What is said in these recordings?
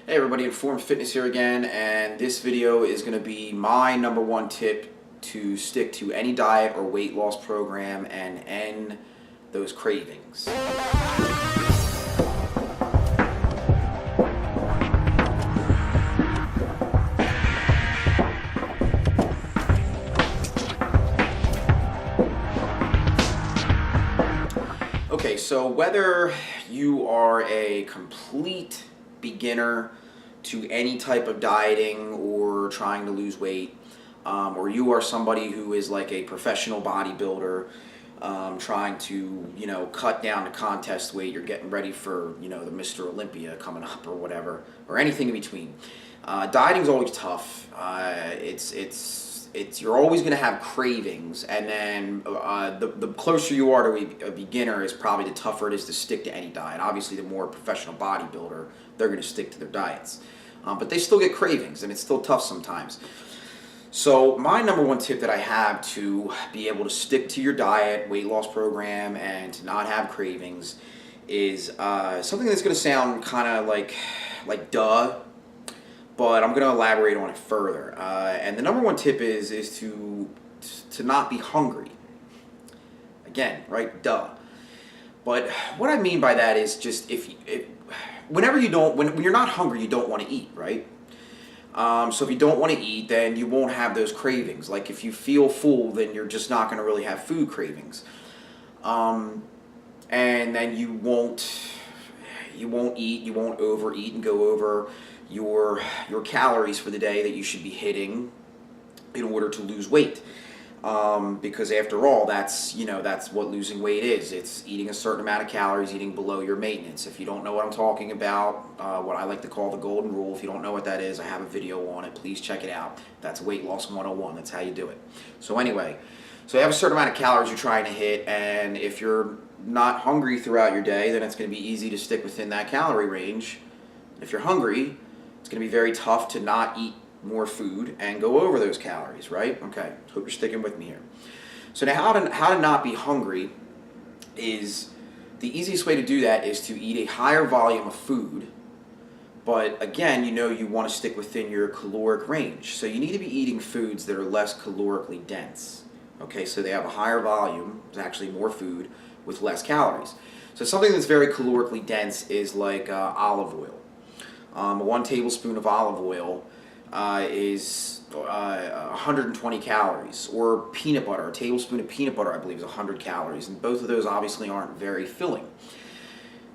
Hey everybody, Informed Fitness here again, and this video is going to be my number one tip to stick to any diet or weight loss program and end those cravings. Okay, so whether you are a complete beginner to any type of dieting or trying to lose weight, or you are somebody who is like a professional bodybuilder, trying to cut down to contest weight, you're getting ready for the Mr. Olympia coming up or whatever, or anything in between. Dieting's always tough. You're always going to have cravings, and then the closer you are to a beginner is probably the tougher it is to stick to any diet. Obviously, the more professional bodybuilder, they're going to stick to their diets. But they still get cravings, and it's still tough sometimes. So my number one tip that I have to be able to stick to your diet, weight loss program, and to not have cravings is something that's going to sound kind of like duh, but I'm going to elaborate on it further. And the number one tip is to not be hungry. Again, right? Duh. But what I mean by that is just when you're not hungry, you don't want to eat, right? So if you don't want to eat, then you won't have those cravings. Like if you feel full, then you're just not going to really have food cravings. And then you won't eat, you won't overeat and go over your calories for the day that you should be hitting in order to lose weight. Because after all, that's what losing weight is. It's eating a certain amount of calories, eating below your maintenance. If you don't know what I'm talking about, what I like to call the golden rule, if you don't know what that is, I have a video on it. Please check it out. That's Weight Loss 101. That's how you do it. So anyway, so you have a certain amount of calories you're trying to hit, and if you're not hungry throughout your day, then it's going to be easy to stick within that calorie range. If you're hungry, it's going to be very tough to not eat more food and go over those calories, right? Okay, hope you're sticking with me here. So now how to not be hungry is, the easiest way to do that is to eat a higher volume of food, but again, you want to stick within your caloric range. So you need to be eating foods that are less calorically dense. Okay, so they have a higher volume, there's actually more food with less calories. So something that's very calorically dense is like olive oil. 1 tablespoon of olive oil is 120 calories, or peanut butter. A tablespoon of peanut butter, I believe, is 100 calories, and both of those obviously aren't very filling.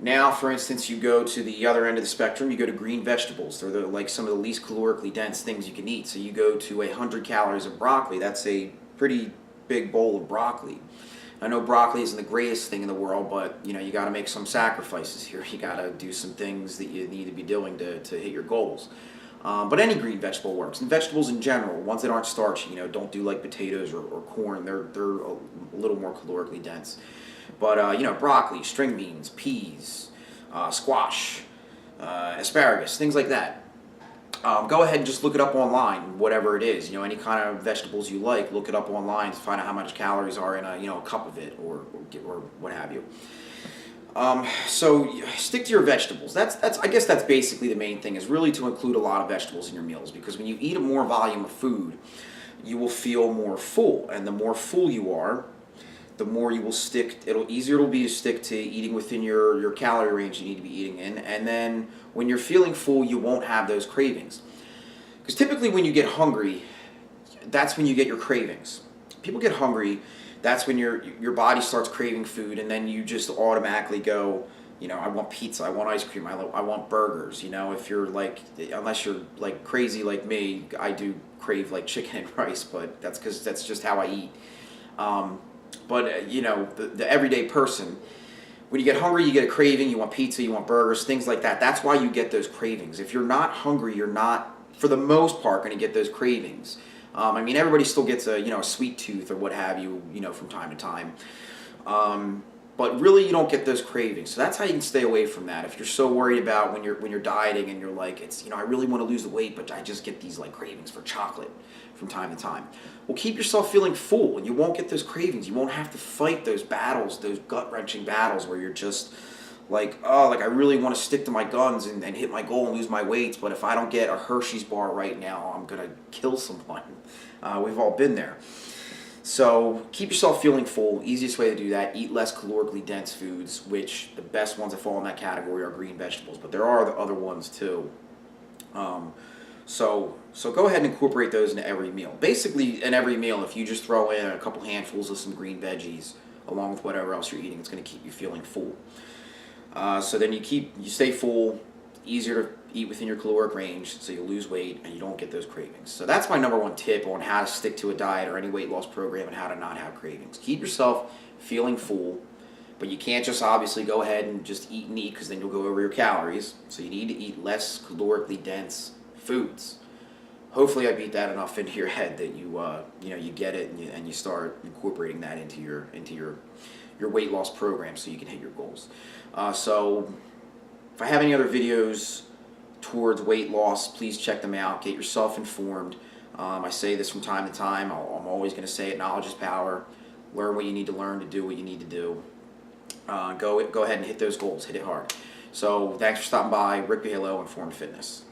Now, for instance, you go to the other end of the spectrum, you go to green vegetables. They're like some of the least calorically dense things you can eat. So you go to 100 calories of broccoli. That's a pretty big bowl of broccoli. I know broccoli isn't the greatest thing in the world, but you got to make some sacrifices here. You got to do some things that you need to be doing to hit your goals. But any green vegetable works, and vegetables in general, ones that aren't starchy. Don't do like potatoes or corn. They're a little more calorically dense. But broccoli, string beans, peas, squash, asparagus, things like that. Go ahead and just look it up online, whatever it is. Any kind of vegetables you like, look it up online to find out how much calories are in a cup of it, or what have you. So stick to your vegetables. I guess that's basically the main thing, is really to include a lot of vegetables in your meals, because when you eat a more volume of food, you will feel more full, and the more full you are, the more you will stick. Easier it'll be to stick to eating within your calorie range you need to be eating in, and then when you're feeling full, you won't have those cravings. Because typically when you get hungry, that's when you get your cravings. People get hungry, that's when your body starts craving food, and then you just automatically go, I want pizza, I want ice cream, I want burgers. If you're unless you're like crazy like me, I do crave like chicken and rice, but that's because that's just how I eat. But the everyday person, when you get hungry, you get a craving, you want pizza, you want burgers, things like that. That's why you get those cravings. If you're not hungry, you're not, for the most part, going to get those cravings. Everybody still gets a sweet tooth or what have you, from time to time. But really, you don't get those cravings. So that's how you can stay away from that. If you're so worried about when you're dieting and you're like, I really want to lose the weight, but I just get these like cravings for chocolate from time to time. Well, keep yourself feeling full, and you won't get those cravings. You won't have to fight those battles, those gut-wrenching battles where you're just like, oh, like I really want to stick to my guns and hit my goal and lose my weights, but if I don't get a Hershey's bar right now, I'm gonna kill someone. We've all been there. So keep yourself feeling full. Easiest way to do that: eat less calorically dense foods, which the best ones that fall in that category are green vegetables, but there are the other ones too. So go ahead and incorporate those into every meal. Basically, in every meal, if you just throw in a couple handfuls of some green veggies along with whatever else you're eating, it's going to keep you feeling full. So then you stay full, easier to eat within your caloric range, so you lose weight and you don't get those cravings. So that's my number one tip on how to stick to a diet or any weight loss program and how to not have cravings. Keep yourself feeling full, but you can't just obviously go ahead and just eat and eat, because then you'll go over your calories. So you need to eat less calorically dense foods. Hopefully I beat that enough into your head that you get it and you start incorporating that into your weight loss program so you can hit your goals. So if I have any other videos towards weight loss, please check them out. Get yourself informed. I say this from time to time. I'm always going to say it: knowledge is power. Learn what you need to learn to do what you need to do. Go ahead and hit those goals. Hit it hard. So thanks for stopping by. Rick Halo, Informed Fitness.